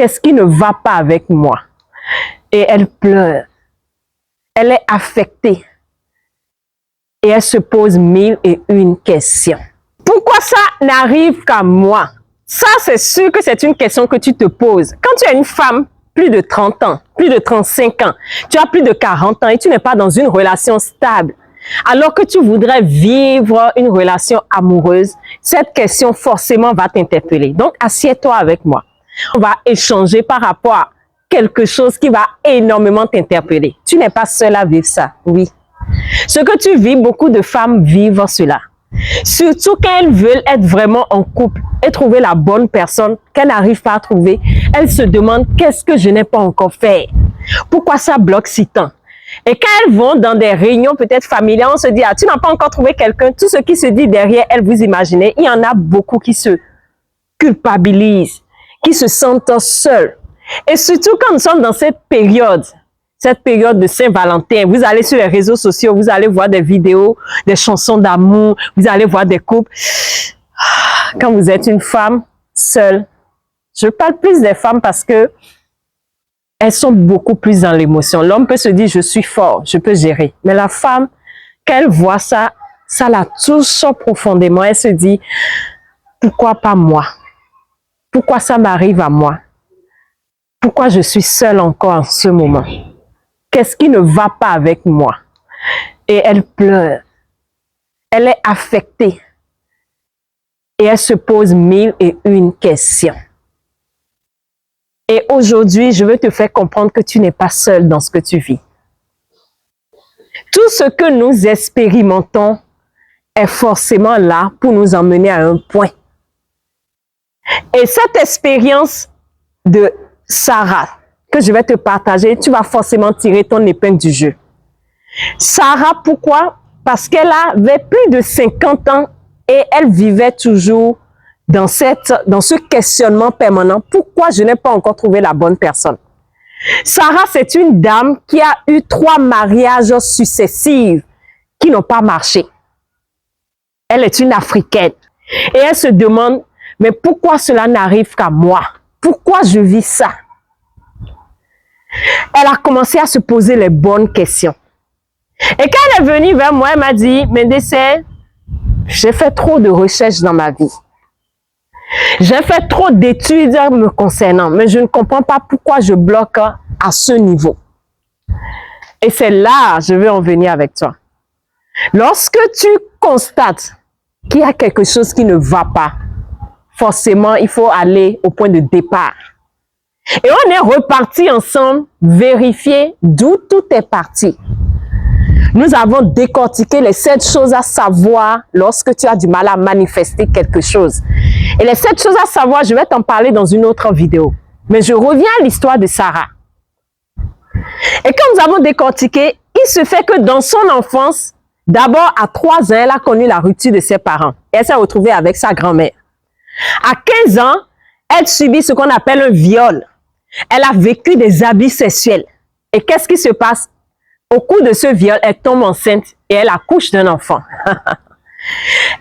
Qu'est-ce qui ne va pas avec moi? Et elle pleure. Elle est affectée. Et elle se pose 1001 questions. Pourquoi ça n'arrive qu'à moi? Ça, c'est sûr que c'est une question que tu te poses. Quand tu es une femme, plus de 30 ans, plus de 35 ans, tu as plus de 40 ans et tu n'es pas dans une relation stable, alors que tu voudrais vivre une relation amoureuse, cette question forcément va t'interpeller. Donc, assieds-toi avec moi. On va échanger par rapport à quelque chose qui va énormément t'interpeller. Tu n'es pas seule à vivre ça, oui. Ce que tu vis, beaucoup de femmes vivent cela. Surtout quand elles veulent être vraiment en couple et trouver la bonne personne qu'elles n'arrivent pas à trouver, elles se demandent qu'est-ce que je n'ai pas encore fait? Pourquoi ça bloque si tant? Et quand elles vont dans des réunions peut-être familiales, on se dit, ah, tu n'as pas encore trouvé quelqu'un. Tout ce qui se dit derrière elles, vous imaginez, il y en a beaucoup qui se culpabilisent, qui se sentent seuls. Et surtout quand nous sommes dans cette période de Saint-Valentin, vous allez sur les réseaux sociaux, vous allez voir des vidéos, des chansons d'amour, vous allez voir des couples. Quand vous êtes une femme seule, je parle plus des femmes parce que elles sont beaucoup plus dans l'émotion. L'homme peut se dire, je suis fort, je peux gérer. Mais la femme, quand elle voit ça, ça la touche profondément. Elle se dit, pourquoi pas moi? Pourquoi ça m'arrive à moi? Pourquoi je suis seule encore en ce moment? Qu'est-ce qui ne va pas avec moi? Et elle pleure. Elle est affectée. Et elle se pose 1001 questions. Et aujourd'hui, je veux te faire comprendre que tu n'es pas seule dans ce que tu vis. Tout ce que nous expérimentons est forcément là pour nous emmener à un point. Et cette expérience de Sarah, que je vais te partager, tu vas forcément tirer ton épingle du jeu. Sarah, pourquoi? Parce qu'elle avait plus de 50 ans et elle vivait toujours dans ce questionnement permanent. Pourquoi je n'ai pas encore trouvé la bonne personne? Sarah, c'est une dame qui a eu 3 mariages successifs qui n'ont pas marché. Elle est une Africaine. Et elle se demande, mais pourquoi cela n'arrive qu'à moi? Pourquoi je vis ça? Elle a commencé à se poser les bonnes questions. Et quand elle est venue vers moi, elle m'a dit, Médecin, j'ai fait trop de recherches dans ma vie. J'ai fait trop d'études me concernant, mais je ne comprends pas pourquoi je bloque à ce niveau. Et c'est là, je vais en venir avec toi. Lorsque tu constates qu'il y a quelque chose qui ne va pas, forcément, il faut aller au point de départ. Et on est reparti ensemble, vérifier d'où tout est parti. Nous avons décortiqué les 7 choses à savoir lorsque tu as du mal à manifester quelque chose. Et les 7 choses à savoir, je vais t'en parler dans une autre vidéo. Mais je reviens à l'histoire de Sarah. Et quand nous avons décortiqué, il se fait que dans son enfance, d'abord à 3 ans, elle a connu la rupture de ses parents. Et elle s'est retrouvée avec sa grand-mère. À 15 ans, elle subit ce qu'on appelle un viol. Elle a vécu des abus sexuels. Et qu'est-ce qui se passe? Au cours de ce viol, elle tombe enceinte et elle accouche d'un enfant.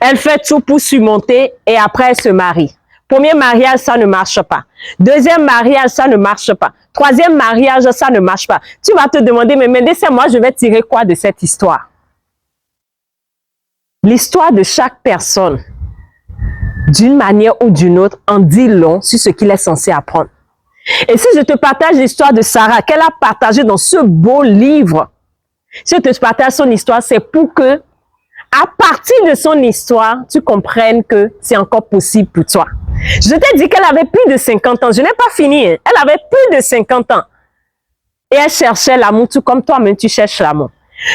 Elle fait tout pour surmonter et après elle se marie. Premier mariage, ça ne marche pas. Deuxième mariage, ça ne marche pas. Troisième mariage, ça ne marche pas. Tu vas te demander, mais laissez-moi, je vais tirer quoi de cette histoire? L'histoire de chaque personne, d'une manière ou d'une autre, en dit long sur ce qu'il est censé apprendre. Et si je te partage l'histoire de Sarah, qu'elle a partagée dans ce beau livre, si je te partage son histoire, c'est pour que, à partir de son histoire, tu comprennes que c'est encore possible pour toi. Je t'ai dit qu'elle avait plus de 50 ans. Je n'ai pas fini. Elle avait plus de 50 ans. Et elle cherchait l'amour, tout comme toi-même, tu cherches l'amour.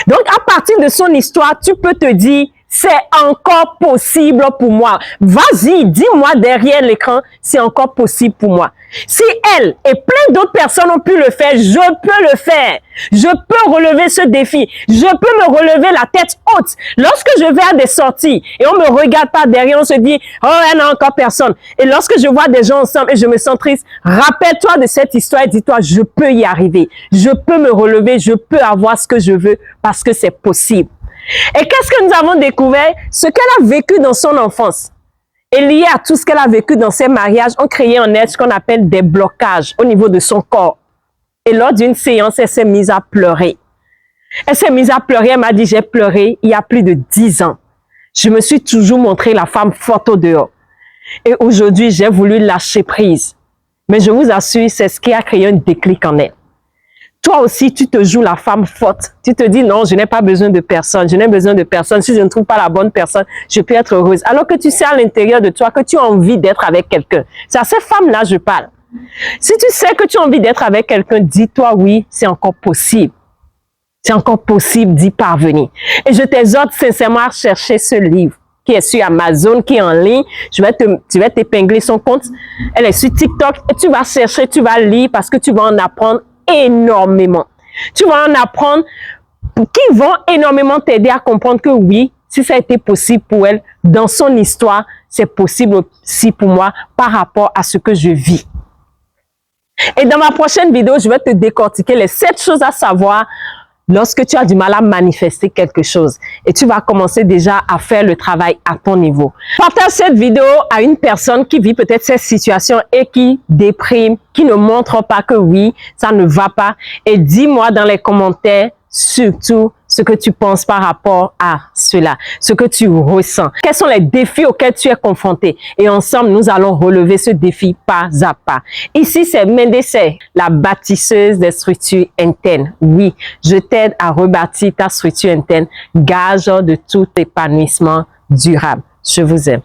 Donc, à partir de son histoire, tu peux te dire, c'est encore possible pour moi. Vas-y, dis-moi derrière l'écran, c'est encore possible pour moi. Si elle et plein d'autres personnes ont pu le faire, je peux le faire. Je peux relever ce défi. Je peux me relever la tête haute. Lorsque je vais à des sorties et on me regarde pas derrière, on se dit, oh, elle n'a encore personne. Et lorsque je vois des gens ensemble et je me sens triste, rappelle-toi de cette histoire et dis-toi, je peux y arriver. Je peux me relever, je peux avoir ce que je veux parce que c'est possible. Et qu'est-ce que nous avons découvert? Ce qu'elle a vécu dans son enfance. Et lié à tout ce qu'elle a vécu dans ses mariages, ont créé en elle ce qu'on appelle des blocages au niveau de son corps. Et lors d'une séance, elle s'est mise à pleurer. Elle s'est mise à pleurer, elle m'a dit, j'ai pleuré il y a plus de 10 ans. Je me suis toujours montré la femme forte au dehors. Et aujourd'hui, j'ai voulu lâcher prise. Mais je vous assure, c'est ce qui a créé un déclic en elle. Toi aussi, tu te joues la femme forte. Tu te dis, non, je n'ai pas besoin de personne. Je n'ai besoin de personne. Si je ne trouve pas la bonne personne, je peux être heureuse. Alors que tu sais à l'intérieur de toi que tu as envie d'être avec quelqu'un. C'est à ces femmes-là je parle. Si tu sais que tu as envie d'être avec quelqu'un, dis-toi, oui, c'est encore possible. C'est encore possible d'y parvenir. Et je t'exhorte sincèrement à chercher ce livre qui est sur Amazon, qui est en ligne. Tu vas t'épingler son compte. Elle est sur TikTok. Et tu vas chercher, tu vas lire parce que tu vas en apprendre énormément. Tu vas en apprendre qui vont énormément t'aider à comprendre que oui, si ça a été possible pour elle, dans son histoire, c'est possible aussi pour moi par rapport à ce que je vis. Et dans ma prochaine vidéo, je vais te décortiquer les 7 choses à savoir lorsque tu as du mal à manifester quelque chose. Et tu vas commencer déjà à faire le travail à ton niveau. Partage cette vidéo à une personne qui vit peut-être cette situation et qui déprime, qui ne montre pas que oui, ça ne va pas. Et dis-moi dans les commentaires surtout ce que tu penses par rapport à cela, ce que tu ressens. Quels sont les défis auxquels tu es confronté? Et ensemble, nous allons relever ce défi pas à pas. Ici, c'est Mendesay, la bâtisseuse des structures internes. Oui, je t'aide à rebâtir ta structure interne, gage de tout épanouissement durable. Je vous aime.